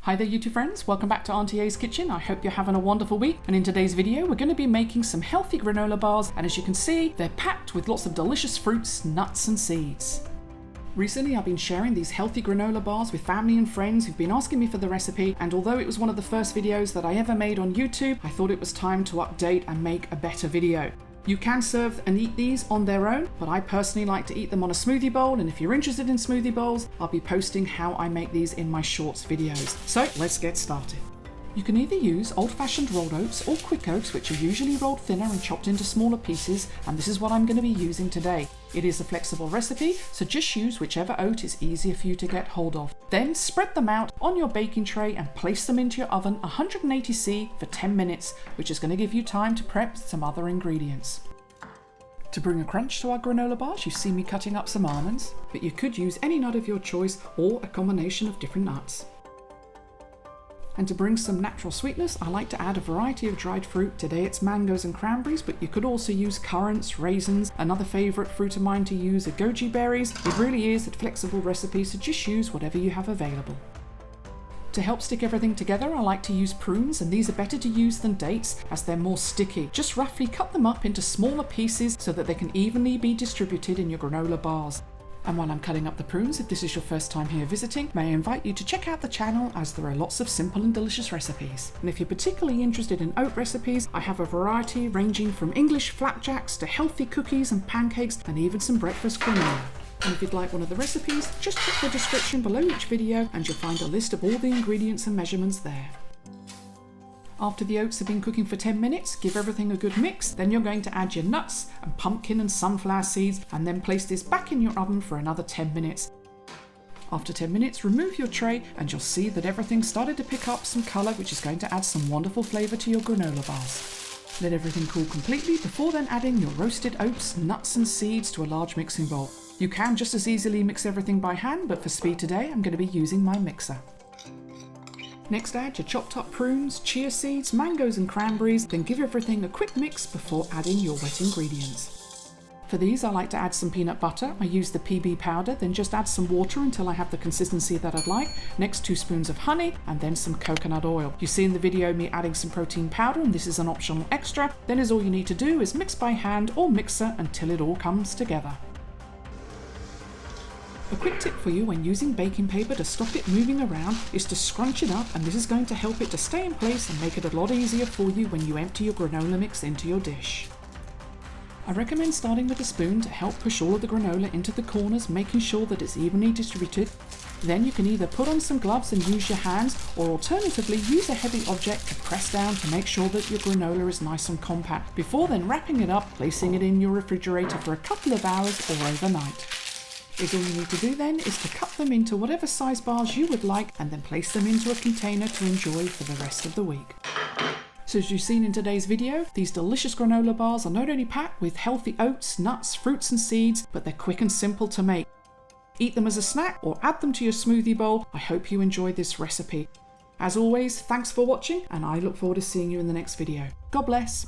Hi there YouTube friends, welcome back to Auntie A's Kitchen. I hope you're having a wonderful week, and in today's video we're going to be making some healthy granola bars, and as you can see they're packed with lots of delicious fruits, nuts and seeds. Recently I've been sharing these healthy granola bars with family and friends who've been asking me for the recipe, and although it was one of the first videos that I ever made on YouTube, I thought it was time to update and make a better video. You can serve and eat these on their own, but I personally like to eat them on a smoothie bowl, and if you're interested in smoothie bowls, I'll be posting how I make these in my shorts videos. So let's get started. You can either use old-fashioned rolled oats or quick oats, which are usually rolled thinner and chopped into smaller pieces, and this is what I'm going to be using today. It is a flexible recipe, so just use whichever oat is easier for you to get hold of. Then spread them out on your baking tray and place them into your oven 180°C for 10 minutes, which is going to give you time to prep some other ingredients. To bring a crunch to our granola bars, you see me cutting up some almonds, but you could use any nut of your choice or a combination of different nuts. And to bring some natural sweetness, I like to add a variety of dried fruit. Today it's mangoes and cranberries, but you could also use currants, raisins. Another favourite fruit of mine to use are goji berries. It really is a flexible recipe, so just use whatever you have available. To help stick everything together, I like to use prunes, and these are better to use than dates as they're more sticky. Just roughly cut them up into smaller pieces so that they can evenly be distributed in your granola bars. And while I'm cutting up the prunes, if this is your first time here visiting, may I invite you to check out the channel as there are lots of simple and delicious recipes. And if you're particularly interested in oat recipes, I have a variety ranging from English flapjacks to healthy cookies and pancakes and even some breakfast granola. And if you'd like one of the recipes, just check the description below each video and you'll find a list of all the ingredients and measurements there. After the oats have been cooking for 10 minutes, give everything a good mix. Then you're going to add your nuts and pumpkin and sunflower seeds, and then place this back in your oven for another 10 minutes. After 10 minutes, remove your tray and you'll see that everything started to pick up some colour, which is going to add some wonderful flavour to your granola bars. Let everything cool completely before then adding your roasted oats, nuts and seeds to a large mixing bowl. You can just as easily mix everything by hand, but for speed today I'm going to be using my mixer. Next, add your chopped up prunes, chia seeds, mangoes and cranberries, then give everything a quick mix before adding your wet ingredients. For these I like to add some peanut butter. I use the PB powder, then just add some water until I have the consistency that I'd like. Next 2 spoons of honey and then some coconut oil. You see in the video me adding some protein powder, and this is an optional extra. Then all you need to do is mix by hand or mixer until it all comes together. A quick tip for you when using baking paper to stop it moving around is to scrunch it up, and this is going to help it to stay in place and make it a lot easier for you when you empty your granola mix into your dish. I recommend starting with a spoon to help push all of the granola into the corners, making sure that it's evenly distributed. Then you can either put on some gloves and use your hands, or alternatively use a heavy object to press down to make sure that your granola is nice and compact, before then wrapping it up, placing it in your refrigerator for a couple of hours or overnight. All you need to do then is to cut them into whatever size bars you would like, and then place them into a container to enjoy for the rest of the week. So as you've seen in today's video, these delicious granola bars are not only packed with healthy oats, nuts, fruits and seeds, but they're quick and simple to make. Eat them as a snack or add them to your smoothie bowl. I hope you enjoyed this recipe. As always, thanks for watching, and I look forward to seeing you in the next video. God bless.